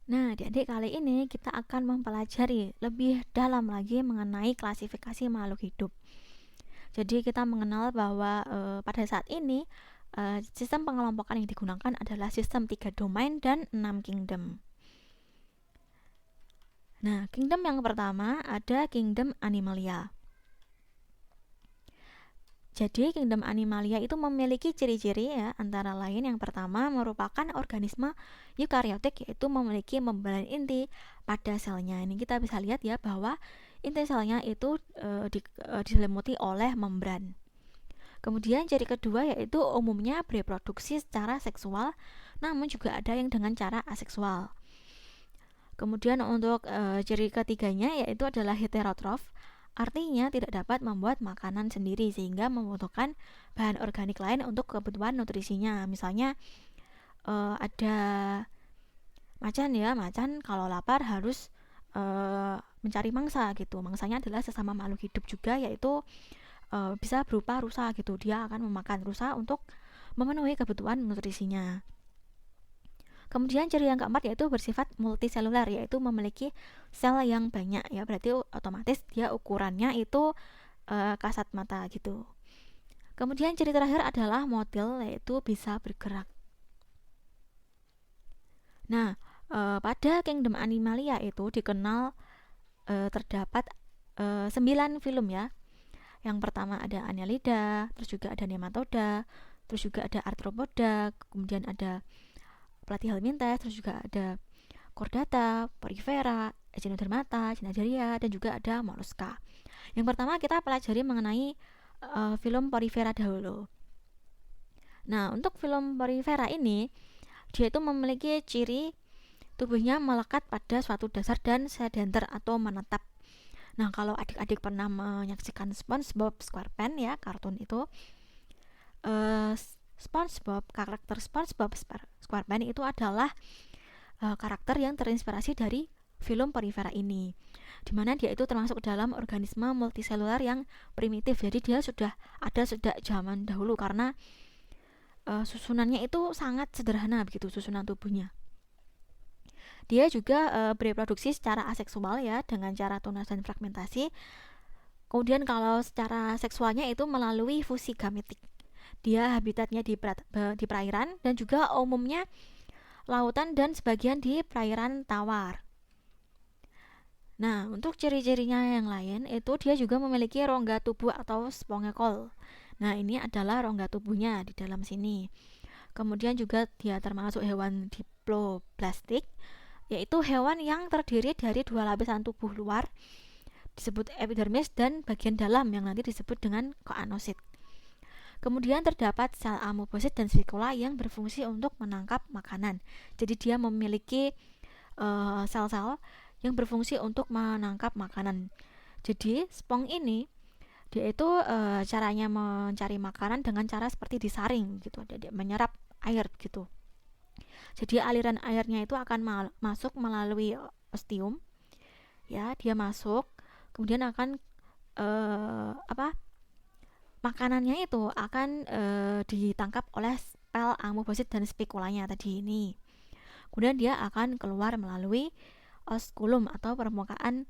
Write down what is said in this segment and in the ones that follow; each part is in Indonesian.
Nah, adik-adik, kali ini kita akan mempelajari lebih dalam lagi mengenai klasifikasi makhluk hidup. Jadi kita mengenal bahwa pada saat ini sistem pengelompokan yang digunakan adalah sistem 3 domain dan 6 kingdom. Nah, kingdom yang pertama ada kingdom Animalia. Jadi kingdom Animalia itu memiliki ciri-ciri ya, antara lain yang pertama merupakan organisme eukariotik, yaitu memiliki membran inti pada selnya. Ini kita bisa lihat ya bahwa inti selnya itu diselimuti oleh membran. Kemudian ciri kedua yaitu umumnya bereproduksi secara seksual, namun juga ada yang dengan cara aseksual. Kemudian untuk ciri ketiganya yaitu adalah heterotrof. Artinya tidak dapat membuat makanan sendiri sehingga membutuhkan bahan organik lain untuk kebutuhan nutrisinya. Misalnya ada macan ya, macan kalau lapar harus mencari mangsa gitu. Mangsanya adalah sesama makhluk hidup juga, yaitu bisa berupa rusa gitu. Dia akan memakan rusa untuk memenuhi kebutuhan nutrisinya. Kemudian ciri yang keempat yaitu bersifat multiseluler, yaitu memiliki sel yang banyak ya, berarti otomatis dia ukurannya itu kasat mata gitu. Kemudian ciri terakhir adalah motil, yaitu bisa bergerak. Nah, pada kingdom Animalia itu dikenal terdapat 9 filum ya. Yang pertama ada Annelida, terus juga ada Nematoda, terus juga ada Arthropoda, kemudian ada Platyhelminthes, terus juga ada Chordata, Porifera, Echinodermata, Cnidaria, dan juga ada Mollusca. Yang pertama kita pelajari mengenai filum Porifera dahulu. Nah, untuk filum Porifera ini dia itu memiliki ciri tubuhnya melekat pada suatu dasar dan sedenter atau menetap. Nah, kalau adik-adik pernah menyaksikan SpongeBob SquarePants ya, kartun itu, karakter SpongeBob SquarePants itu adalah karakter yang terinspirasi dari filum Porifera ini, dimana dia itu termasuk dalam organisme multiseluler yang primitif. Jadi dia sudah ada sejak zaman dahulu karena susunannya itu sangat sederhana begitu, susunan tubuhnya. Dia juga bereproduksi secara aseksual ya, dengan cara tunas dan fragmentasi. Kemudian kalau secara seksualnya itu melalui fusi gametik. Dia habitatnya di perairan dan juga umumnya lautan dan sebagian di perairan tawar. Nah, untuk ciri-cirinya yang lain itu dia juga memiliki rongga tubuh atau spongekol. Nah, ini adalah rongga tubuhnya di dalam sini. Kemudian juga dia termasuk hewan diploblastik, yaitu hewan yang terdiri dari 2 lapisan tubuh luar disebut epidermis dan bagian dalam yang nanti disebut dengan koanosit. Kemudian terdapat sel amoebosit dan spicula yang berfungsi untuk menangkap makanan. Jadi dia memiliki sel-sel yang berfungsi untuk menangkap makanan. Jadi spong ini dia itu caranya mencari makanan dengan cara seperti disaring gitu, dia menyerap air gitu. Jadi aliran airnya itu akan masuk melalui ostium ya, dia masuk kemudian akan makanannya itu akan ditangkap oleh sel amoebosit dan spikulanya tadi ini. Kemudian dia akan keluar melalui osculum atau permukaan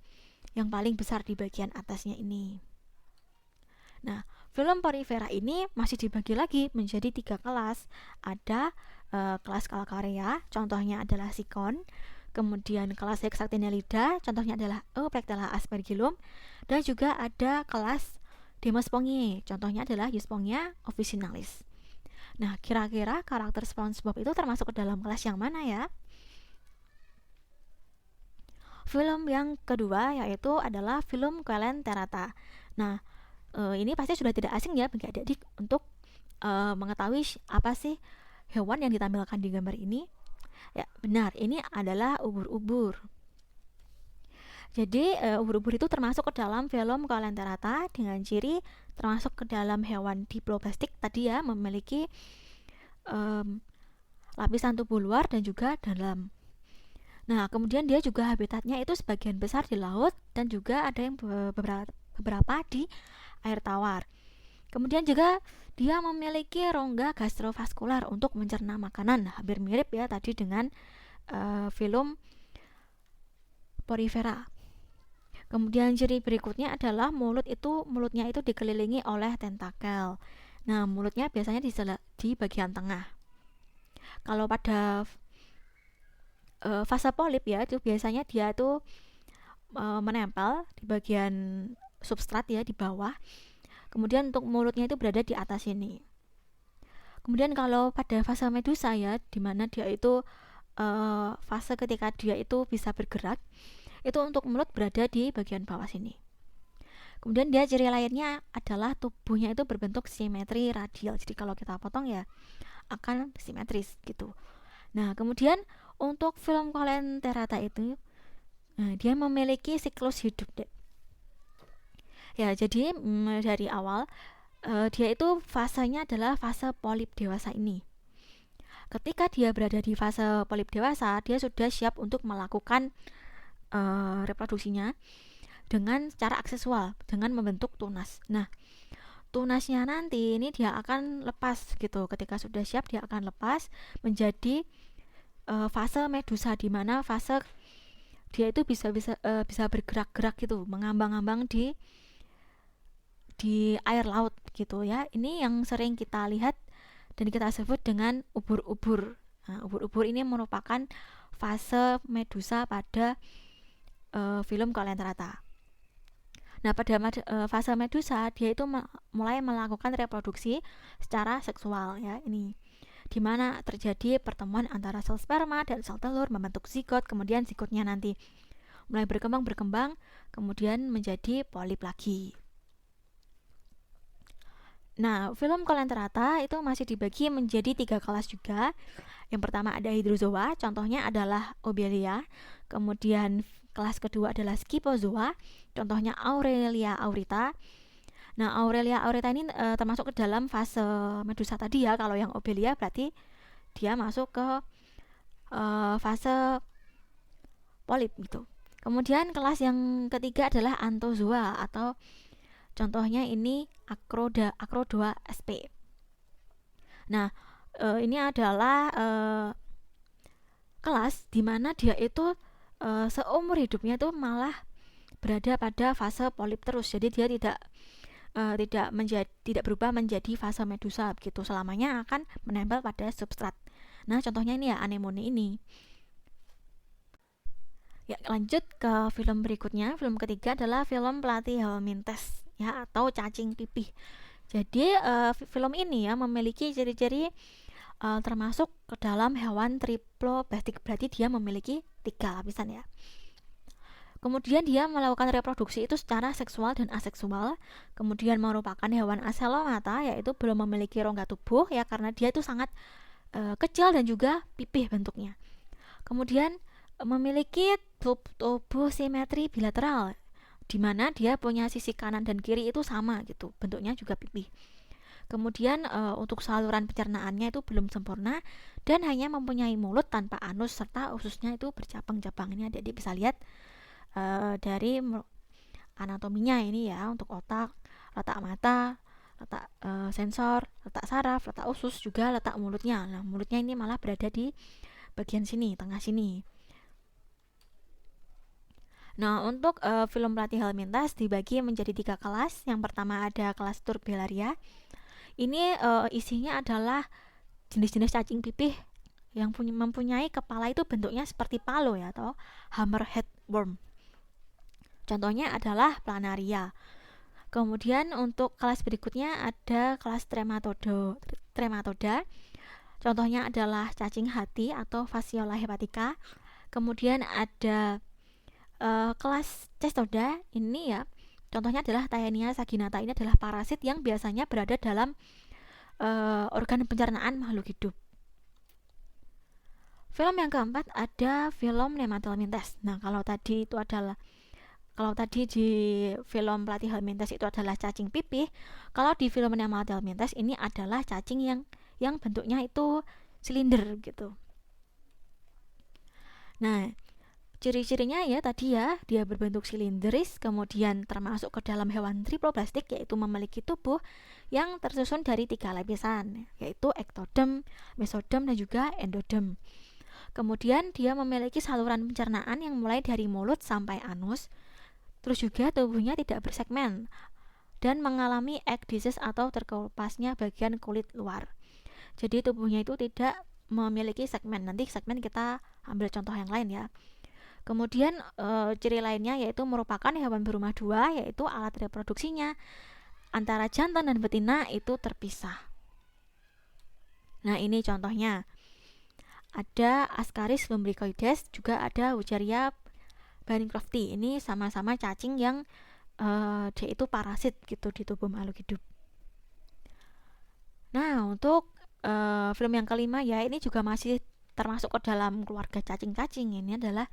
yang paling besar di bagian atasnya ini. Nah, filum Porifera ini masih dibagi lagi menjadi 3 kelas. Ada kelas Calcarea, contohnya adalah sikon. Kemudian kelas Hexactinellida, contohnya adalah Euplectella aspergillum. Dan juga ada kelas Demospongiae, contohnya adalah Euspongia officinalis. Nah, kira-kira karakter SpongeBob itu termasuk ke dalam kelas yang mana ya? Film yang kedua yaitu adalah film Coelenterata. Nah, ini pasti sudah tidak asing ya bagi adik-adik untuk mengetahui apa sih hewan yang ditampilkan di gambar ini. Ya, benar, ini adalah ubur-ubur. Jadi ubur-ubur itu termasuk ke dalam film Coelenterata dengan ciri termasuk ke dalam hewan diploblastik tadi ya, memiliki lapisan tubuh luar dan juga dalam. Nah, kemudian dia juga habitatnya itu sebagian besar di laut dan juga ada yang beberapa di air tawar. Kemudian juga dia memiliki rongga gastrovaskular untuk mencerna makanan, hampir mirip ya tadi dengan film porifera. Kemudian ciri berikutnya adalah mulutnya itu dikelilingi oleh tentakel. Nah, mulutnya biasanya di bagian tengah. Kalau pada fase polip ya, itu biasanya dia tuh menempel di bagian substrat ya, di bawah. Kemudian untuk mulutnya itu berada di atas ini. Kemudian kalau pada fase medusa ya, dimana dia itu fase ketika dia itu bisa bergerak, itu untuk mulut berada di bagian bawah sini. Kemudian dia ciri lainnya adalah tubuhnya itu berbentuk simetri radial. Jadi kalau kita potong ya akan simetris gitu. Nah, kemudian untuk film Coelenterata itu dia memiliki siklus hidup deh. Ya, jadi dari awal dia itu fasenya adalah fase polip dewasa ini. Ketika dia berada di fase polip dewasa, dia sudah siap untuk melakukan reproduksinya dengan cara aksesual, dengan membentuk tunas. Nah, tunasnya nanti ini dia akan lepas gitu. Ketika sudah siap dia akan lepas menjadi fase medusa, di mana fase dia itu bisa bergerak-gerak gitu, mengambang-ambang di air laut gitu ya. Ini yang sering kita lihat dan kita sebut dengan ubur-ubur. Nah, ubur-ubur ini merupakan fase medusa pada film Coelenterata. Nah, pada fase medusa dia itu mulai melakukan reproduksi secara seksual ya, ini dimana terjadi pertemuan antara sel sperma dan sel telur membentuk zigot, kemudian zigotnya nanti mulai berkembang kemudian menjadi polip lagi. Nah, film Coelenterata itu masih dibagi menjadi 3 kelas juga. Yang pertama ada hydrozoa, contohnya adalah Obelia. Kemudian kelas kedua adalah Scyphozoa, contohnya Aurelia aurita. Nah, Aurelia aurita ini termasuk ke dalam fase medusa tadi ya. Kalau yang Obelia berarti dia masuk ke fase polip gitu. Kemudian kelas yang ketiga adalah Anthozoa atau contohnya ini Acrodoa sp. Nah, ini adalah kelas di mana dia itu seumur hidupnya itu malah berada pada fase polip terus. Jadi dia tidak berubah menjadi fase medusa begitu, selamanya akan menempel pada substrat. Nah, contohnya ini ya anemone ini. Ya, lanjut ke film berikutnya. Film ketiga adalah film Platyhelminthes ya, atau cacing pipih. Jadi film ini ya memiliki ciri-ciri termasuk ke dalam hewan triploblastik, berarti dia memiliki 3 lapisan ya. Kemudian dia melakukan reproduksi itu secara seksual dan aseksual. Kemudian merupakan hewan acelomata, yaitu belum memiliki rongga tubuh ya, karena dia itu sangat kecil dan juga pipih bentuknya. Kemudian memiliki tubuh simetri bilateral, di mana dia punya sisi kanan dan kiri itu sama gitu, bentuknya juga pipih. Kemudian untuk saluran pencernaannya itu belum sempurna dan hanya mempunyai mulut tanpa anus, serta ususnya itu bercabang-cabang. Ini Adik-adik bisa lihat dari anatominya ini ya, untuk otak, letak mata, letak sensor, letak saraf, letak usus, juga letak mulutnya. Nah, mulutnya ini malah berada di bagian sini, tengah sini. Nah, untuk film Platyhelminthes dibagi menjadi 3 kelas. Yang pertama ada kelas Turbellaria. Ini isinya adalah jenis-jenis cacing pipih yang mempunyai kepala itu bentuknya seperti palu ya, atau hammerhead worm. Contohnya adalah Planaria. Kemudian untuk kelas berikutnya ada kelas Trematoda. Contohnya adalah cacing hati atau Fasciola hepatica. Kemudian ada kelas Cestoda, ini ya contohnya adalah Taenia saginata. Ini adalah parasit yang biasanya berada dalam organ pencernaan makhluk hidup. Film yang keempat ada film Nemathelminthes. Nah, kalau tadi di film Platyhelminthes itu adalah cacing pipih, kalau di film Nemathelminthes ini adalah cacing yang bentuknya itu silinder gitu. Nah, ciri-cirinya ya tadi ya, dia berbentuk silindris, kemudian termasuk ke dalam hewan triploblastik, yaitu memiliki tubuh yang tersusun dari 3 lapisan, yaitu ektodem, mesodem, dan juga endodem. Kemudian dia memiliki saluran pencernaan yang mulai dari mulut sampai anus. Terus juga tubuhnya tidak bersegmen dan mengalami ekdisis atau terkepasnya bagian kulit luar. Jadi tubuhnya itu tidak memiliki segmen. Nanti segmen kita ambil contoh yang lain ya. Kemudian ciri lainnya yaitu merupakan hewan berumah dua, yaitu alat reproduksinya antara jantan dan betina itu terpisah. Nah, ini contohnya. Ada Ascaris lumbricoides, juga ada Wucheria bancrofti. Ini sama-sama cacing yang dia itu parasit gitu di tubuh makhluk hidup. Nah, untuk film yang kelima ya, ini juga masih termasuk ke dalam keluarga cacing-cacing. Ini adalah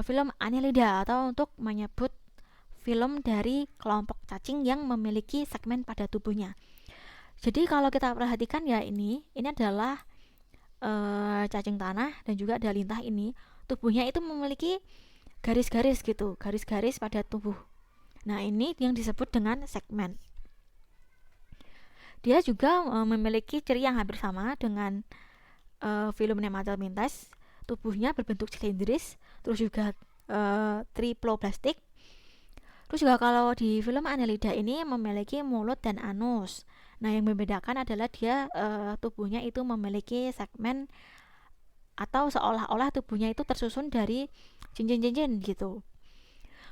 film Annelida, atau untuk menyebut film dari kelompok cacing yang memiliki segmen pada tubuhnya. Jadi kalau kita perhatikan ya, ini adalah cacing tanah dan juga ada lintah. Ini tubuhnya itu memiliki garis-garis gitu, garis-garis pada tubuh. Nah, ini yang disebut dengan segmen. Dia juga memiliki ciri yang hampir sama dengan film Nematodontes. Tubuhnya berbentuk silindris, terus juga triploblastik. Terus juga kalau di film Annelida ini memiliki mulut dan anus. Nah, yang membedakan adalah dia tubuhnya itu memiliki segmen, atau seolah-olah tubuhnya itu tersusun dari cincin-cincin gitu.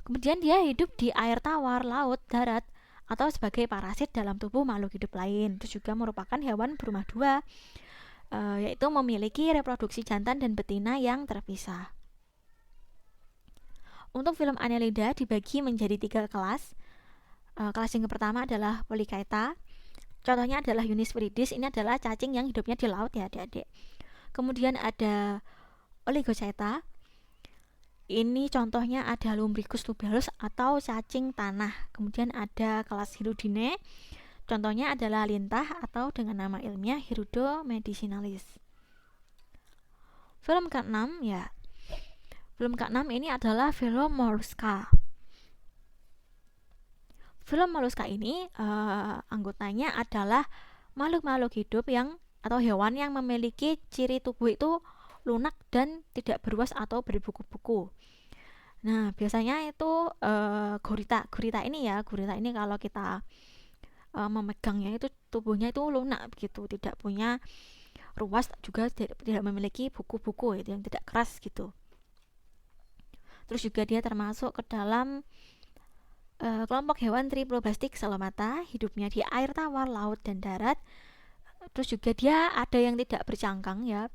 Kemudian dia hidup di air tawar, laut, darat, atau sebagai parasit dalam tubuh makhluk hidup lain. Terus juga merupakan hewan berumah dua, yaitu memiliki reproduksi jantan dan betina yang terpisah. Untuk film Annelida dibagi menjadi 3 kelas. Kelas yang pertama adalah Polychaeta. Contohnya adalah Yunis viridis. Ini adalah cacing yang hidupnya di laut ya adik-adik. Kemudian ada Oligochaeta. Ini contohnya ada Lumbricus tuberus atau cacing tanah. Kemudian ada kelas Hirudine. Contohnya adalah lintah atau dengan nama ilmiah Hirudo medicinalis. Film ke-6 ya. Film ke-6 ini adalah film Mollusca. Film Mollusca ini anggotanya adalah makhluk-makhluk hidup yang atau hewan yang memiliki ciri tubuh itu lunak dan tidak beruas atau berbuku-buku. Nah, biasanya itu gurita ini ya. Gurita ini kalau kita memegangnya itu tubuhnya itu lunak begitu, tidak punya ruas, juga tidak memiliki buku-buku itu yang tidak keras gitu. Terus juga dia termasuk ke dalam kelompok hewan triploblastik selomata, hidupnya di air tawar, laut, dan darat. Terus juga dia ada yang tidak bercangkang ya.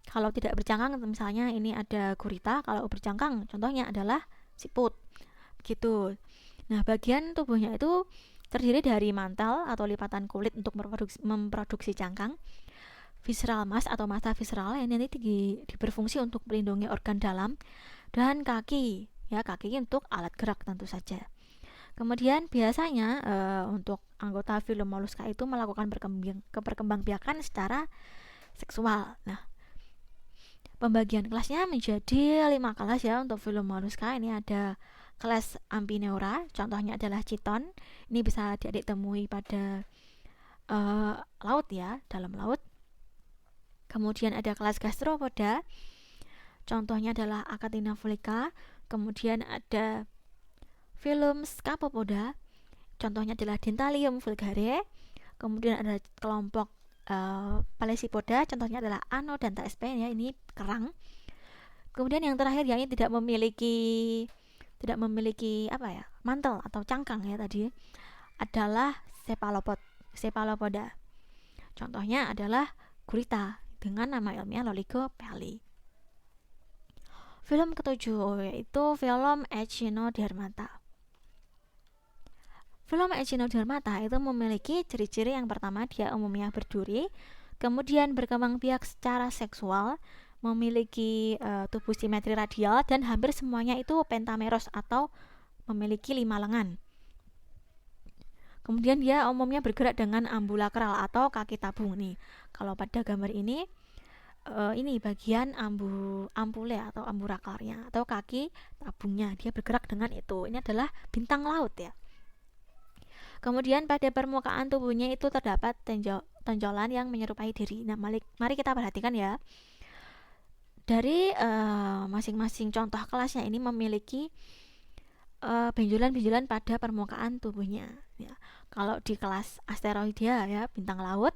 Kalau tidak bercangkang misalnya ini ada gurita, kalau bercangkang contohnya adalah siput gitu. Nah, bagian tubuhnya itu terdiri dari mantel atau lipatan kulit untuk memproduksi cangkang, visceral mass atau massa visceral yang nanti berfungsi untuk melindungi organ dalam, dan kaki ya, kaki untuk alat gerak tentu saja. Kemudian biasanya untuk anggota film Mollusca itu melakukan perkembangbiakan secara seksual. Nah, pembagian kelasnya menjadi 5 kelas ya untuk film Mollusca. Ini ada kelas Ampineura, contohnya adalah chiton. Ini bisa adik-adik temui pada laut ya, dalam laut. Kemudian ada kelas Gastropoda, contohnya adalah Achatina fulica. Kemudian ada film Scapopoda, contohnya adalah Dentalium vulgare. Kemudian ada kelompok Pelecypoda, contohnya adalah Anodonta sp ya, ini kerang. Kemudian yang terakhir ya, ini tidak memiliki apa ya, mantel atau cangkang ya tadi, adalah Cephalopoda. Contohnya adalah gurita dengan nama ilmiah Loligopelli. Film ketujuh yaitu film Echinodermata. Film Echinodermata itu memiliki ciri-ciri yang pertama, dia umumnya berduri, kemudian berkembang biak secara seksual, memiliki tubuh simetri radial, dan hampir semuanya itu pentameros atau memiliki 5 lengan. Kemudian dia umumnya bergerak dengan ambulakral atau kaki tabung nih. Kalau pada gambar ini bagian ampule atau ambulaklarnya atau kaki tabungnya, dia bergerak dengan itu. Ini adalah bintang laut ya. Kemudian pada permukaan tubuhnya itu terdapat tonjolan yang menyerupai diri. Nah, mari kita perhatikan ya. Dari masing-masing contoh kelasnya ini memiliki benjolan-benjolan pada permukaan tubuhnya ya. Kalau di kelas Asteroidea ya bintang laut,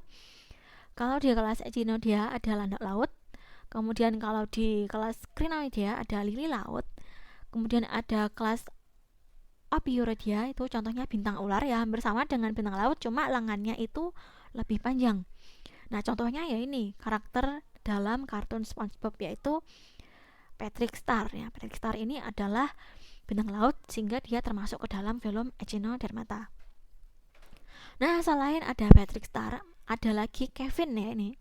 kalau di kelas Echinoidea ada landak laut, kemudian kalau di kelas Crinoidea ada lili laut, kemudian ada kelas Ophiuroidea itu contohnya bintang ular ya, hampir sama dengan bintang laut cuma lengannya itu lebih panjang. Nah contohnya ya ini karakter dalam kartun SpongeBob yaitu Patrick Star ya. Patrick Star ini adalah bintang laut sehingga dia termasuk ke dalam film Echinodermata. Nah selain ada Patrick Star, ada lagi Kevin ya ini.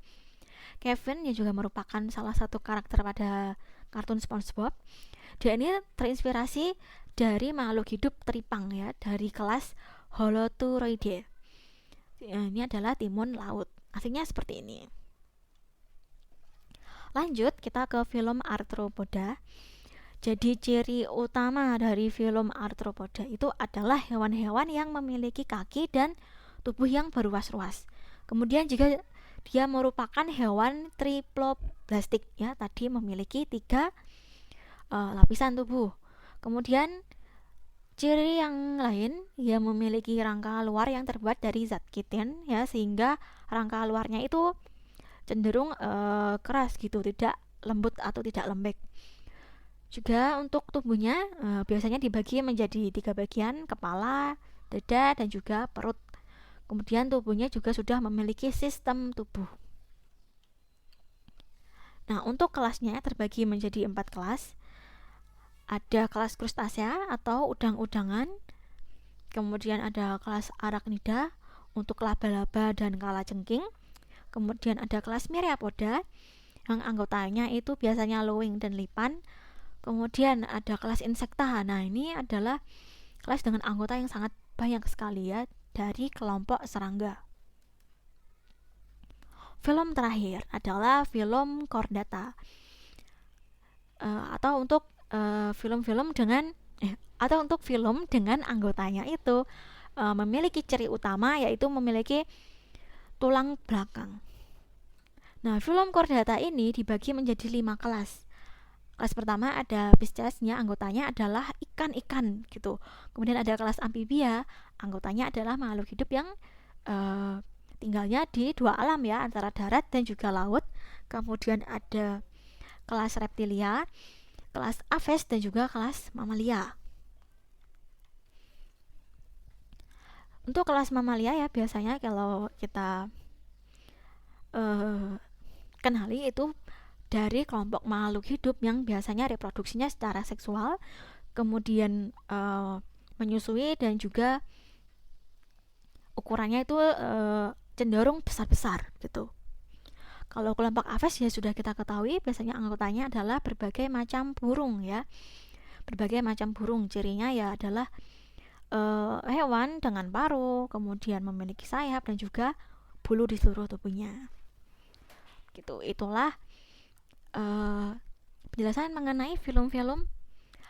Kevin yang juga merupakan salah satu karakter pada kartun SpongeBob. Dia ini terinspirasi dari makhluk hidup teripang ya, dari kelas Holoturoideae. Ini adalah timun laut. Aslinya seperti ini. Lanjut kita ke film Arthropoda. Jadi ciri utama dari film Arthropoda itu adalah hewan-hewan yang memiliki kaki dan tubuh yang beruas-ruas. Kemudian juga dia merupakan hewan triploblastik ya, tadi memiliki 3 lapisan tubuh. Kemudian ciri yang lain, ia memiliki rangka luar yang terbuat dari zat kitin ya, sehingga rangka luarnya itu cenderung keras gitu, tidak lembut atau tidak lembek. Juga untuk tubuhnya biasanya dibagi menjadi 3 bagian, kepala, dada, dan juga perut. Kemudian tubuhnya juga sudah memiliki sistem tubuh. Nah, untuk kelasnya terbagi menjadi 4 kelas. Ada kelas krustasea atau udang-udangan. Kemudian ada kelas arachnida untuk laba-laba dan kalajengking. Kemudian ada kelas myriapoda yang anggotanya itu biasanya luwing dan lipan. Kemudian ada kelas insekta. Nah, ini adalah kelas dengan anggota yang sangat banyak sekali ya, dari kelompok serangga. Film terakhir adalah film chordata. Atau untuk film-film dengan atau untuk film dengan anggotanya itu memiliki ciri utama yaitu memiliki tulang belakang. Nah, film chordata ini dibagi menjadi 5 kelas. Kelas pertama ada Pisces-nya, anggotanya adalah ikan-ikan gitu. Kemudian ada kelas amfibia, anggotanya adalah makhluk hidup yang tinggalnya di 2 alam ya, antara darat dan juga laut. Kemudian ada kelas reptilia, kelas aves, dan juga kelas mamalia. Untuk kelas mamalia ya biasanya kalau kita kenali itu dari kelompok makhluk hidup yang biasanya reproduksinya secara seksual, kemudian menyusui dan juga ukurannya itu cenderung besar-besar gitu. Kalau kelompok aves ya sudah kita ketahui biasanya anggotanya adalah berbagai macam burung ya. Berbagai macam burung, cirinya ya adalah hewan dengan paruh, kemudian memiliki sayap dan juga bulu di seluruh tubuhnya. Gitu. Itulah penjelasan mengenai film-film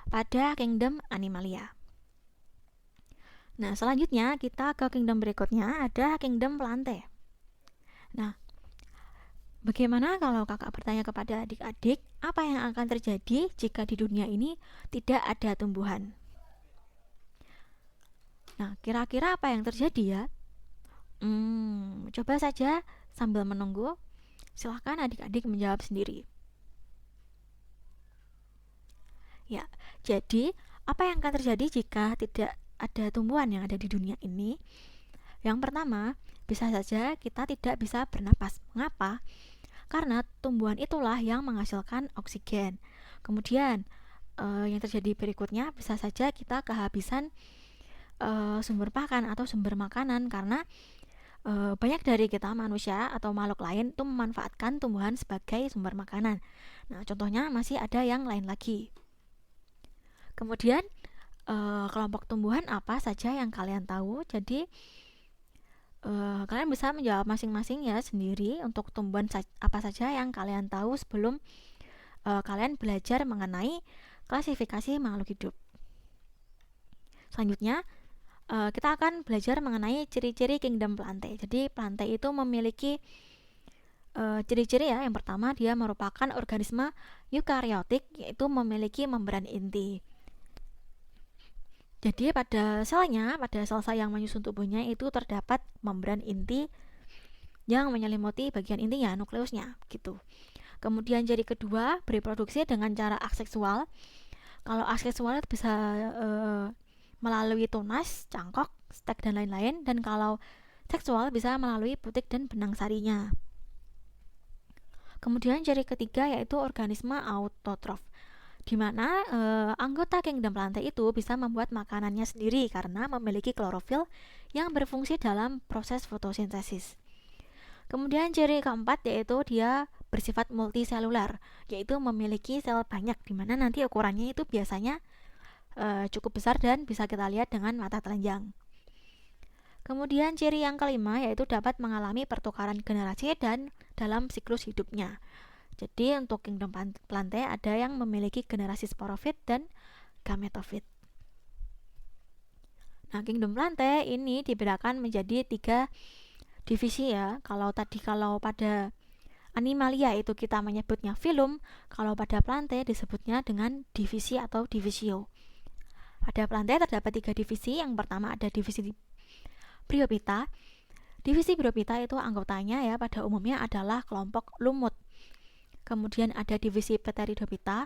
pada Kingdom Animalia. Nah, selanjutnya kita ke kingdom berikutnya, ada Kingdom Plante. Nah, bagaimana kalau kakak bertanya kepada adik-adik, apa yang akan terjadi jika di dunia ini tidak ada tumbuhan? Nah, kira-kira apa yang terjadi ya? Coba saja sambil menunggu, silahkan adik-adik menjawab sendiri. Ya, jadi apa yang akan terjadi jika tidak ada tumbuhan yang ada di dunia ini? Yang pertama, bisa saja kita tidak bisa bernapas. Mengapa? Karena tumbuhan itulah yang menghasilkan oksigen. Kemudian yang terjadi berikutnya bisa saja kita kehabisan sumber pakan atau sumber makanan karena banyak dari kita manusia atau makhluk lain itu memanfaatkan tumbuhan sebagai sumber makanan. Nah, contohnya masih ada yang lain lagi. Kemudian kelompok tumbuhan apa saja yang kalian tahu? Jadi kalian bisa menjawab masing-masing ya sendiri untuk tumbuhan apa saja yang kalian tahu sebelum kalian belajar mengenai klasifikasi makhluk hidup. Selanjutnya kita akan belajar mengenai ciri-ciri Kingdom Plante. Jadi Plante itu memiliki ciri-ciri ya, yang pertama dia merupakan organisme eukariotik, yaitu memiliki membran inti. Jadi pada sel yang menyusun tubuhnya itu terdapat membran inti yang menyelimuti bagian intinya, nukleusnya gitu. Kemudian ciri kedua, bereproduksi dengan cara aseksual. Kalau aseksual bisa melalui tunas, cangkok, stek dan lain-lain, dan kalau seksual bisa melalui putik dan benang sarinya. Kemudian ciri ketiga yaitu organisme autotrof, di mana anggota kingdom plantae itu bisa membuat makanannya sendiri karena memiliki klorofil yang berfungsi dalam proses fotosintesis. Kemudian ciri keempat yaitu dia bersifat multiselular, yaitu memiliki sel banyak, di mana nanti ukurannya itu biasanya cukup besar dan bisa kita lihat dengan mata telanjang. Kemudian ciri yang kelima yaitu dapat mengalami pertukaran generasi dan dalam siklus hidupnya. Jadi untuk kingdom plantae ada yang memiliki generasi sporofit dan gametofit. Nah, kingdom plantae ini dibedakan menjadi 3 divisi ya. Kalau pada Animalia itu kita menyebutnya filum, kalau pada plantae disebutnya dengan divisi atau divisio. Pada plantae terdapat 3 divisi. Yang pertama ada divisi Bryophyta. Divisi Bryophyta itu anggotanya ya pada umumnya adalah kelompok lumut. Kemudian ada divisi Pteridophyta.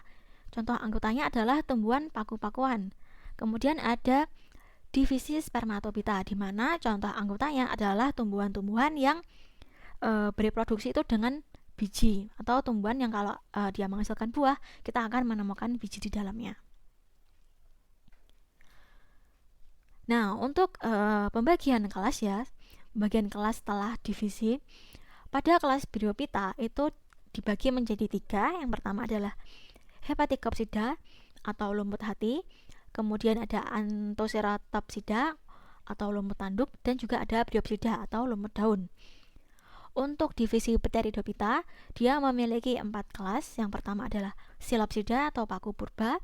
Contoh anggotanya adalah tumbuhan paku-pakuan. Kemudian ada divisi Spermatophyta, di mana contoh anggotanya adalah tumbuhan-tumbuhan yang bereproduksi itu dengan biji, atau tumbuhan yang kalau dia menghasilkan buah, kita akan menemukan biji di dalamnya. Nah, untuk pembagian kelas ya, pembagian kelas setelah divisi, pada kelas Bryophyta itu dibagi menjadi 3. Yang pertama adalah Hepaticopsida atau lumut hati, kemudian ada Anthoceratopsida atau lumut tanduk, dan juga ada Bryopsida atau lumut daun. Untuk divisi Pteridophyta, dia memiliki 4 kelas. Yang pertama adalah Silopsida atau paku purba,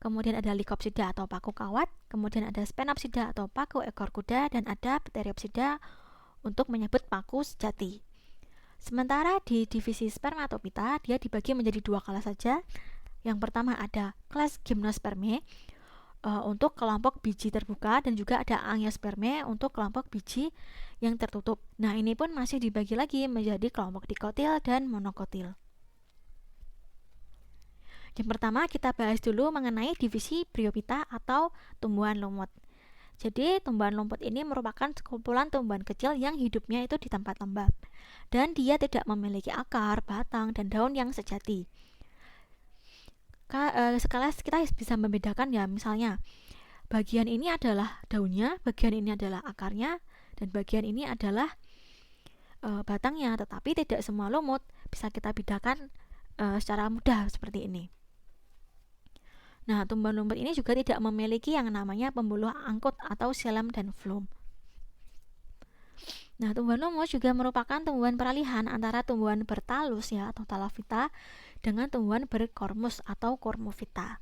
kemudian ada Lycopsida atau paku kawat, kemudian ada Spenopsida atau paku ekor kuda, dan ada Pteriopsida untuk menyebut paku sejati. Sementara di divisi Spermatophyta dia dibagi menjadi 2 kelas saja. Yang pertama ada kelas Gymnospermae untuk kelompok biji terbuka, dan juga ada Angiospermae untuk kelompok biji yang tertutup. Nah, ini pun masih dibagi lagi menjadi kelompok dikotil dan monokotil. Yang pertama kita bahas dulu mengenai divisi Bryophyta atau tumbuhan lumut. Jadi tumbuhan lumut ini merupakan sekumpulan tumbuhan kecil yang hidupnya itu di tempat lembab, dan dia tidak memiliki akar, batang, dan daun yang sejati. Sekelas kita bisa membedakan ya, misalnya bagian ini adalah daunnya, bagian ini adalah akarnya, dan bagian ini adalah batangnya. Tetapi tidak semua lumut bisa kita bedakan secara mudah seperti ini. Nah, tumbuhan lumut ini juga tidak memiliki yang namanya pembuluh angkut atau xilem dan phloem. Nah, tumbuhan lumut juga merupakan tumbuhan peralihan antara tumbuhan bertalus ya atau talophyta dengan tumbuhan berkormus atau kormophyta.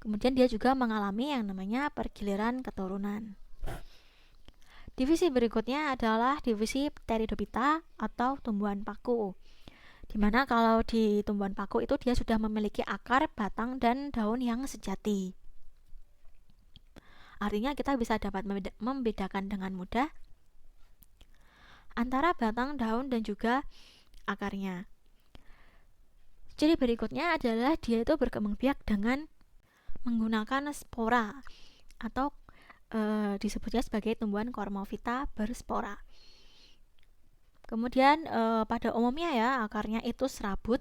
Kemudian dia juga mengalami yang namanya pergiliran keturunan. Divisi berikutnya adalah divisi Pteridophyta atau tumbuhan paku, dimana kalau di tumbuhan paku itu dia sudah memiliki akar, batang, dan daun yang sejati. Artinya kita bisa dapat membedakan dengan mudah antara batang, daun, dan juga akarnya. Ciri berikutnya adalah dia itu berkembang biak dengan menggunakan spora atau disebutnya sebagai tumbuhan kormophyta berspora. Kemudian pada umumnya ya akarnya itu serabut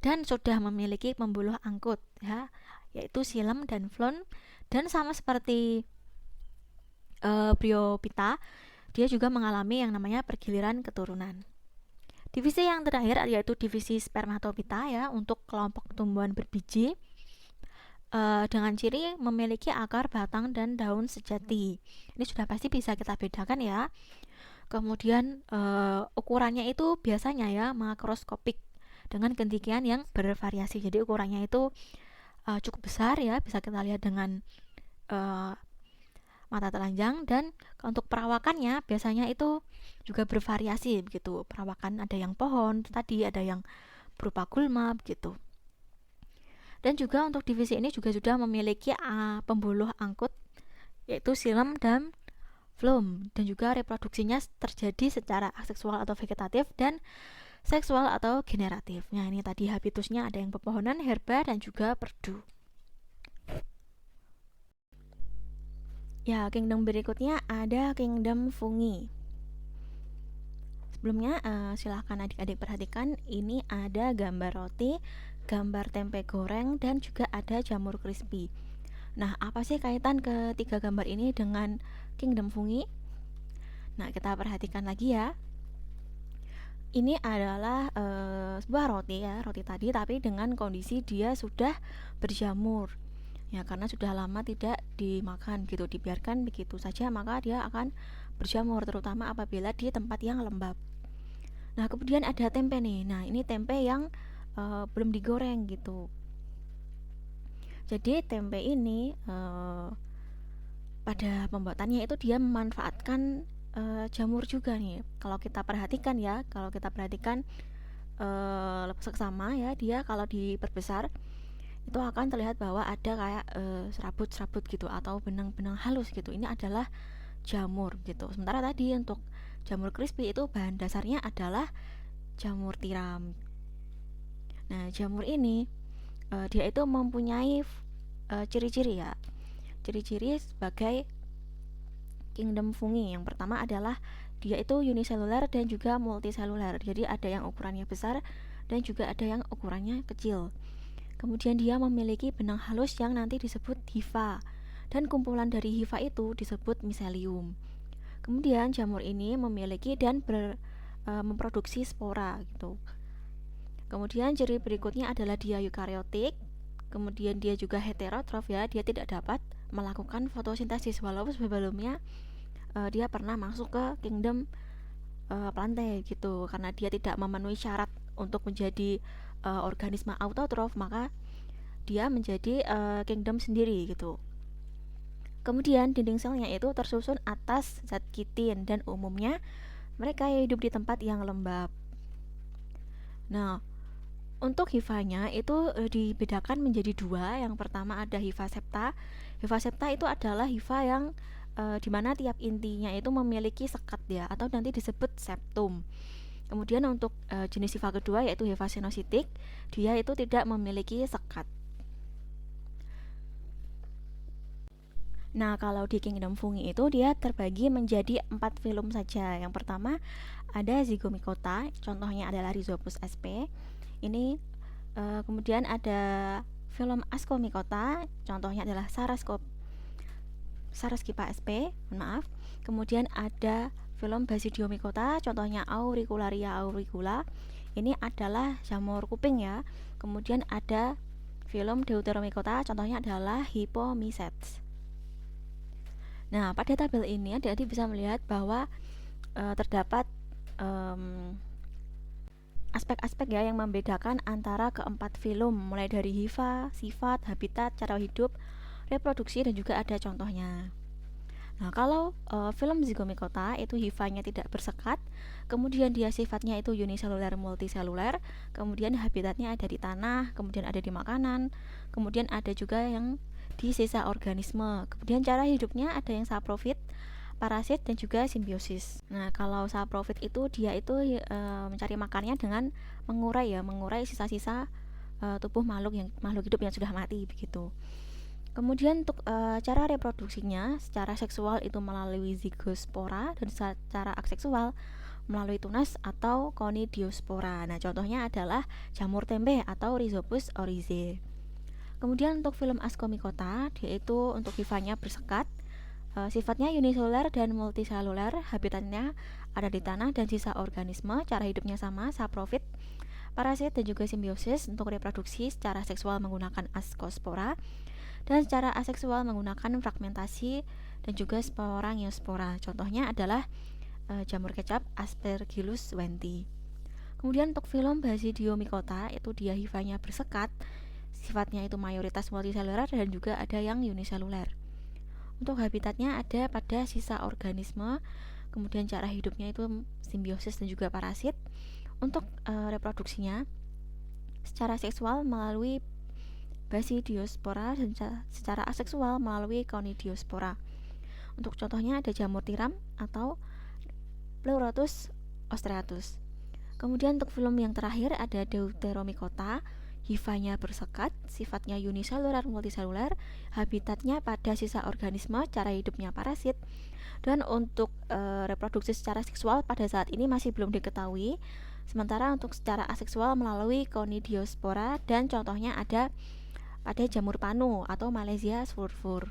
dan sudah memiliki pembuluh angkut ya, yaitu xilem dan phloem, dan sama seperti Bryophyta dia juga mengalami yang namanya pergiliran keturunan. Divisi yang terakhir yaitu divisi Spermatophyta ya, untuk kelompok tumbuhan berbiji dengan ciri memiliki akar, batang, dan daun sejati. Ini sudah pasti bisa kita bedakan ya. Kemudian ukurannya itu biasanya ya makroskopik dengan ketinggian yang bervariasi. Jadi ukurannya itu cukup besar ya, bisa kita lihat dengan mata telanjang, dan untuk perawakannya biasanya itu juga bervariasi begitu. Perawakan ada yang pohon, tadi ada yang berupa gulma begitu. Dan juga untuk divisi ini juga sudah memiliki pembuluh angkut yaitu xilem dan phloem, dan juga reproduksinya terjadi secara aseksual atau vegetatif dan seksual atau generatif. Nah, ini tadi habitusnya ada yang pepohonan, herba, dan juga perdu. Ya, kingdom berikutnya ada kingdom fungi. Sebelumnya silahkan adik-adik perhatikan, ini ada gambar roti, gambar tempe goreng, dan juga ada jamur crispy. Nah, apa sih kaitan ketiga gambar ini dengan kingdom fungi? Nah, kita perhatikan lagi ya. Ini adalah sebuah roti ya, roti tadi, tapi dengan kondisi dia sudah berjamur. Ya, karena sudah lama tidak dimakan gitu, dibiarkan begitu saja, maka dia akan berjamur, terutama apabila di tempat yang lembab. Nah, kemudian ada tempe nih. Nah, ini tempe yang belum digoreng gitu. Jadi tempe ini pada pembuatannya itu dia memanfaatkan jamur juga nih. Kalau kita perhatikan seksama ya, dia kalau diperbesar itu akan terlihat bahwa ada kayak serabut-serabut gitu atau benang-benang halus gitu. Ini adalah jamur gitu. Sementara tadi untuk jamur crispy itu bahan dasarnya adalah jamur tiram. Nah, jamur ini dia itu mempunyai ciri-ciri ya. Ciri-ciri sebagai kingdom fungi. Yang pertama adalah dia itu uniseluler dan juga multiseluler. Jadi ada yang ukurannya besar dan juga ada yang ukurannya kecil. Kemudian dia memiliki benang halus yang nanti disebut hifa, dan kumpulan dari hifa itu disebut miselium. Kemudian jamur ini memiliki dan memproduksi spora gitu. Kemudian ciri berikutnya adalah dia eukariotik. Kemudian dia juga heterotrof ya, dia tidak dapat melakukan fotosintesis walaupun sebelumnya dia pernah masuk ke kingdom plantae gitu, karena dia tidak memenuhi syarat untuk menjadi organisme autotrof, maka dia menjadi kingdom sendiri gitu. Kemudian dinding selnya itu tersusun atas zat kitin, dan umumnya mereka hidup di tempat yang lembab. Nah, untuk hifanya itu dibedakan menjadi dua. Yang pertama ada hifa septa. Hifa septa itu adalah hifa yang dimana tiap intinya itu memiliki sekat ya, atau nanti disebut septum. Kemudian untuk jenis hifa kedua yaitu hifa senositik, dia itu tidak memiliki sekat. Nah, kalau di kingdom fungi itu dia terbagi menjadi 4 filum saja. Yang pertama ada Zygomicota, contohnya adalah Rhizopus sp. Ini kemudian ada filum Ascomycota, contohnya adalah Saraskipa sp. Kemudian ada filum Basidiomycota, contohnya Auricularia auricula. Ini adalah jamur kuping ya. Kemudian ada filum Deuteromycota, contohnya adalah Hippomycetes. Nah, pada tabel ini adik-adik bisa melihat bahwa terdapat aspek-aspek ya yang membedakan antara keempat filum, mulai dari hifa, sifat, habitat, cara hidup, reproduksi, dan juga ada contohnya. Nah, kalau filum Zygomicota itu hifanya tidak bersekat, kemudian dia sifatnya itu uniseluler multiseluler, kemudian habitatnya ada di tanah, kemudian ada di makanan, kemudian ada juga yang di sisa organisme. Kemudian cara hidupnya ada yang saprofit, parasit, dan juga simbiosis. Nah, kalau saprofit itu dia itu mencari makannya dengan mengurai sisa-sisa tubuh makhluk hidup yang sudah mati begitu. Kemudian untuk cara reproduksinya secara seksual itu melalui zigospora, dan secara aseksual melalui tunas atau conidiospora. Nah, contohnya adalah jamur tempe atau Rhizopus oryzae. Kemudian untuk filum Ascomycota, dia itu untuk hifanya bersekat, sifatnya uniseluler dan multiseluler, habitatnya ada di tanah dan sisa organisme, cara hidupnya sama, saprofit, parasit, dan juga simbiosis. Untuk reproduksi secara seksual menggunakan ascospora, dan secara aseksual menggunakan fragmentasi dan juga spora ngeospora. Contohnya adalah jamur kecap Aspergillus wenti. Kemudian untuk filum Basidiomycota itu dia hifanya bersekat, sifatnya itu mayoritas multiseluler dan juga ada yang uniseluler. Untuk habitatnya ada pada sisa organisme, kemudian cara hidupnya itu simbiosis dan juga parasit. Untuk reproduksinya secara seksual melalui Basidiospora dan secara aseksual melalui Conidiospora. Untuk contohnya ada jamur tiram atau Pleurotus ostreatus. Kemudian untuk film yang terakhir ada Deuteromycota. Hifanya bersekat, sifatnya uniselular multiselular, habitatnya pada sisa organisme, cara hidupnya parasit. Dan untuk reproduksi secara seksual pada saat ini masih belum diketahui. Sementara untuk secara aseksual melalui Conidiospora, dan contohnya ada pada jamur panu atau Malaysia sulfur.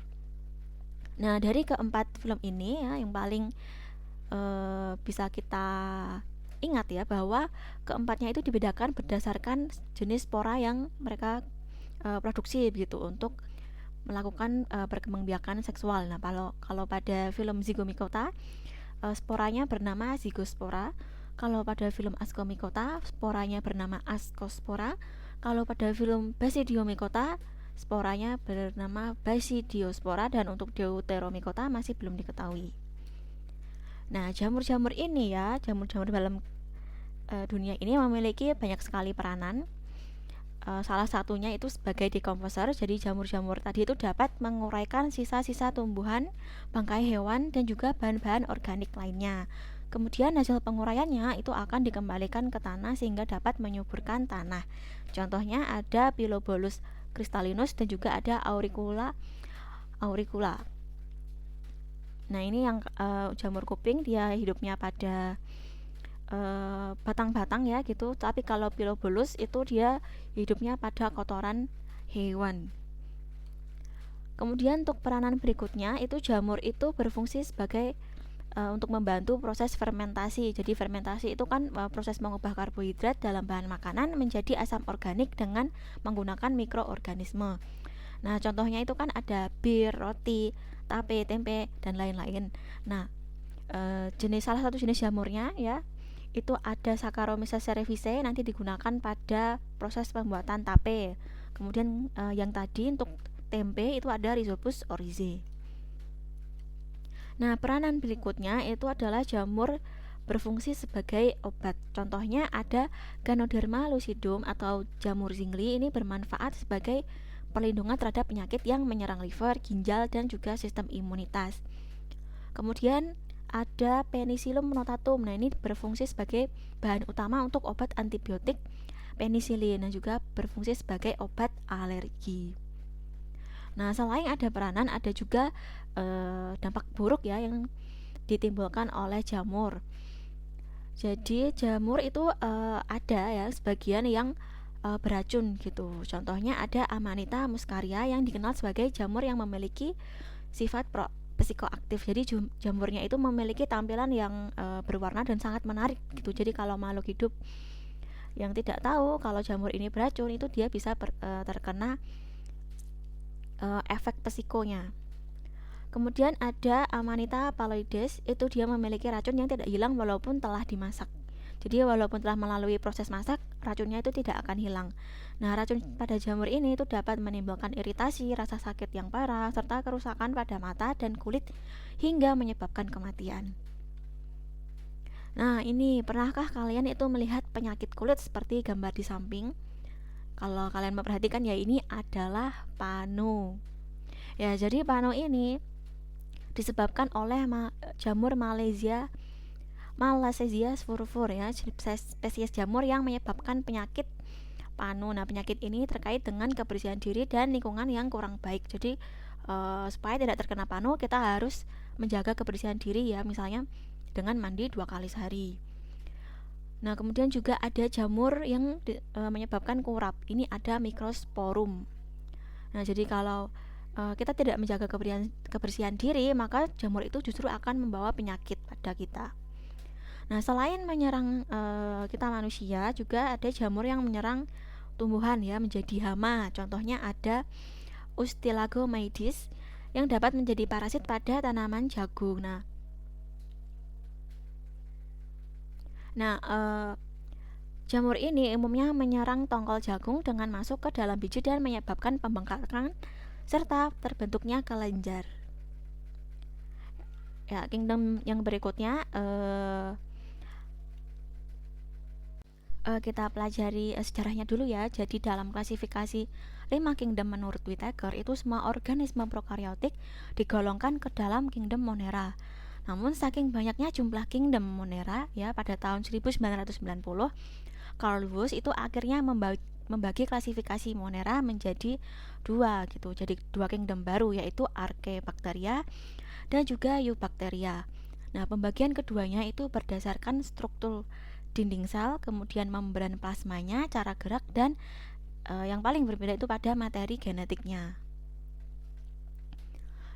Nah, dari keempat film ini ya, yang paling bisa kita ingat ya bahwa keempatnya itu dibedakan berdasarkan jenis spora yang mereka produksi begitu untuk melakukan perkembangbiakan seksual. Nah, kalau pada film Zygomycota sporanya bernama Zygospora. Kalau pada film Ascomycota sporanya bernama Ascospora. Kalau pada film Basidiomycota sporanya bernama Basidiospora, dan untuk Deuteromycota masih belum diketahui. Nah, jamur-jamur ini ya, jamur-jamur dalam dunia ini memiliki banyak sekali peranan. Salah satunya itu sebagai decomposer. Jadi jamur-jamur tadi itu dapat menguraikan sisa-sisa tumbuhan, bangkai hewan, dan juga bahan-bahan organik lainnya. Kemudian hasil penguraiannya itu akan dikembalikan ke tanah sehingga dapat menyuburkan tanah. Contohnya ada Pilobolus crystallinus dan juga ada auricula. Nah, ini yang jamur kuping, dia hidupnya pada batang-batang ya gitu. Tapi kalau Pilobolus itu dia hidupnya pada kotoran hewan. Kemudian untuk peranan berikutnya itu jamur itu berfungsi sebagai untuk membantu proses fermentasi. Jadi fermentasi itu kan proses mengubah karbohidrat dalam bahan makanan menjadi asam organik dengan menggunakan mikroorganisme. Nah, contohnya itu kan ada bir, roti, tape, tempe, dan lain-lain. Nah, salah satu jenis jamurnya ya itu ada Saccharomyces cerevisiae, nanti digunakan pada proses pembuatan tape. Kemudian yang tadi untuk tempe itu ada Rhizopus oryzae. Nah, peranan berikutnya itu adalah jamur berfungsi sebagai obat. Contohnya ada Ganoderma lucidum atau jamur zingli. Ini bermanfaat sebagai perlindungan terhadap penyakit yang menyerang liver, ginjal, dan juga sistem imunitas. Kemudian ada Penicillium notatum. Nah, ini berfungsi sebagai bahan utama untuk obat antibiotik penisilin dan juga berfungsi sebagai obat alergi. Nah, selain ada peranan, ada juga dampak buruk ya yang ditimbulkan oleh jamur. Jadi jamur itu ada ya sebagian yang beracun gitu. Contohnya ada Amanita muscaria yang dikenal sebagai jamur yang memiliki sifat psikoaktif. Jadi jamurnya itu memiliki tampilan yang berwarna dan sangat menarik gitu. Jadi kalau makhluk hidup yang tidak tahu kalau jamur ini beracun, itu dia bisa terkena efek psikonya. Kemudian ada Amanita phalloides, itu dia memiliki racun yang tidak hilang walaupun telah dimasak. Jadi walaupun telah melalui proses masak, racunnya itu tidak akan hilang. Nah, racun pada jamur ini itu dapat menimbulkan iritasi, rasa sakit yang parah, serta kerusakan pada mata dan kulit hingga menyebabkan kematian. Nah, ini pernahkah kalian itu melihat penyakit kulit seperti gambar di samping? Kalau kalian memperhatikan ya, ini adalah panu. Ya, jadi panu ini disebabkan oleh jamur Malassezia furfur ya, spesies jamur yang menyebabkan penyakit panu. Nah, penyakit ini terkait dengan kebersihan diri dan lingkungan yang kurang baik. Jadi supaya tidak terkena panu, kita harus menjaga kebersihan diri ya, misalnya dengan mandi 2 kali sehari. Nah, kemudian juga ada jamur yang menyebabkan kurap. Ini ada Microsporum. Nah, jadi kalau kita tidak menjaga kebersihan diri, maka jamur itu justru akan membawa penyakit pada kita. Nah, selain menyerang kita manusia, juga ada jamur yang menyerang tumbuhan ya, menjadi hama. Contohnya ada Ustilagomaides yang dapat menjadi parasit pada tanaman jagung. Nah, jamur ini umumnya menyerang tongkol jagung dengan masuk ke dalam biji dan menyebabkan pembengkakan serta terbentuknya kelenjar. Ya, kingdom yang berikutnya kita pelajari sejarahnya dulu ya. Jadi dalam klasifikasi 5 kingdom menurut Whittaker itu semua organisme prokaryotik digolongkan ke dalam kingdom Monera. Namun saking banyaknya jumlah kingdom Monera ya, pada tahun 1990 Carl Woese itu akhirnya membagi klasifikasi Monera menjadi dua gitu. Jadi dua kingdom baru, yaitu Archaebacteria dan juga Eubacteria. Nah, pembagian keduanya itu berdasarkan struktur dinding sel, kemudian membran plasmanya, cara gerak, dan yang paling berbeda itu pada materi genetiknya.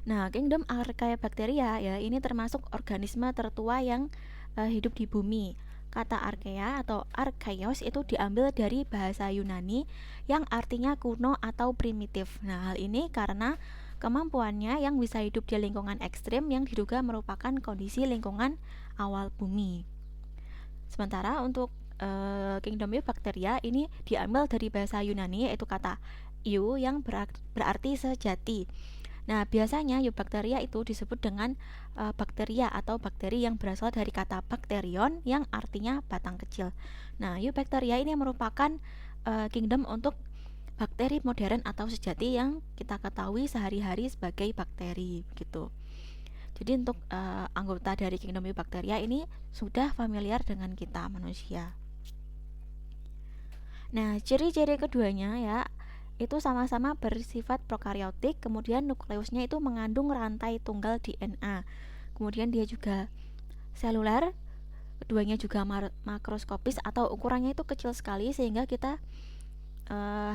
Nah, kingdom Archaebacteria ya, ini termasuk organisme tertua yang hidup di bumi. Kata archaea atau archaios itu diambil dari bahasa Yunani yang artinya kuno atau primitif. Nah, hal ini karena kemampuannya yang bisa hidup di lingkungan ekstrim yang diduga merupakan kondisi lingkungan awal bumi. Sementara untuk kingdom Eubacteria ini diambil dari bahasa Yunani, yaitu kata eu yang berarti sejati. Nah, biasanya Eubacteria itu disebut dengan bakteria atau bakteri yang berasal dari kata bakterion yang artinya batang kecil. Nah, Eubacteria ini merupakan kingdom untuk bakteri modern atau sejati yang kita ketahui sehari-hari sebagai bakteri gitu. Jadi untuk anggota dari kingdom Eubacteria ini sudah familiar dengan kita manusia. Nah, ciri-ciri keduanya ya, itu sama-sama bersifat prokaryotik, kemudian nukleusnya itu mengandung rantai tunggal DNA. Kemudian dia juga seluler, keduanya juga makroskopis atau ukurannya itu kecil sekali sehingga kita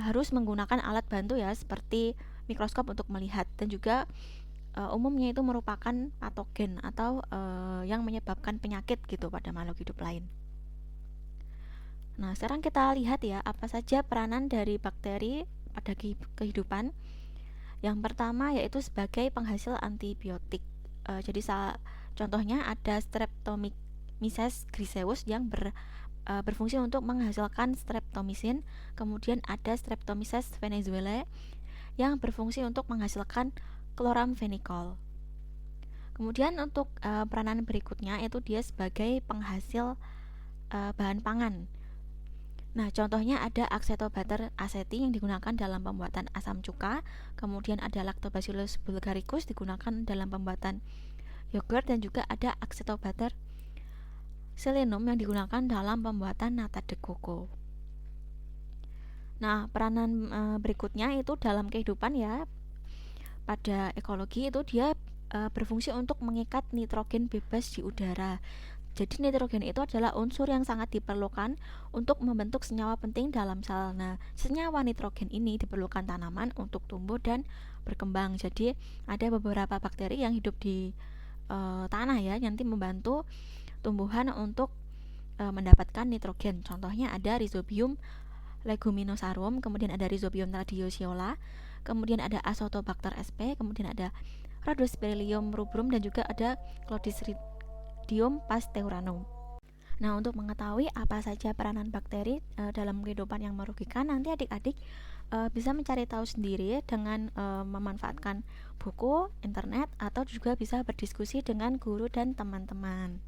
harus menggunakan alat bantu ya, seperti mikroskop untuk melihat, dan juga umumnya itu merupakan patogen atau yang menyebabkan penyakit gitu pada makhluk hidup lain. Nah, sekarang kita lihat ya apa saja peranan dari bakteri pada kehidupan. Yang pertama yaitu sebagai penghasil antibiotik. Jadi contohnya ada Streptomyces griseus yang berfungsi untuk menghasilkan streptomycin. Kemudian ada Streptomyces venezuelae yang berfungsi untuk menghasilkan chloramphenicol. Kemudian untuk peranan berikutnya yaitu dia sebagai penghasil bahan pangan. Nah, contohnya ada Acetobacter aceti yang digunakan dalam pembuatan asam cuka, kemudian ada Lactobacillus bulgaricus digunakan dalam pembuatan yogurt, dan juga ada Acetobacter selenum yang digunakan dalam pembuatan nata de coco. Nah, peranan berikutnya itu dalam kehidupan ya, pada ekologi itu dia berfungsi untuk mengikat nitrogen bebas di udara. Jadi nitrogen itu adalah unsur yang sangat diperlukan untuk membentuk senyawa penting dalam sel. Nah, senyawa nitrogen ini diperlukan tanaman untuk tumbuh dan berkembang. Jadi ada beberapa bakteri yang hidup di tanah ya, nanti membantu tumbuhan untuk mendapatkan nitrogen. Contohnya ada Rhizobium leguminosarum, kemudian ada Rhizobium radiosiola, kemudian ada Azotobacter sp, kemudian ada Rhodospirillum rubrum, dan juga ada Clostridium pasteuranum. Nah, untuk mengetahui apa saja peranan bakteri dalam kehidupan yang merugikan, nanti adik-adik bisa mencari tahu sendiri dengan memanfaatkan buku, internet, atau juga bisa berdiskusi dengan guru dan teman-teman.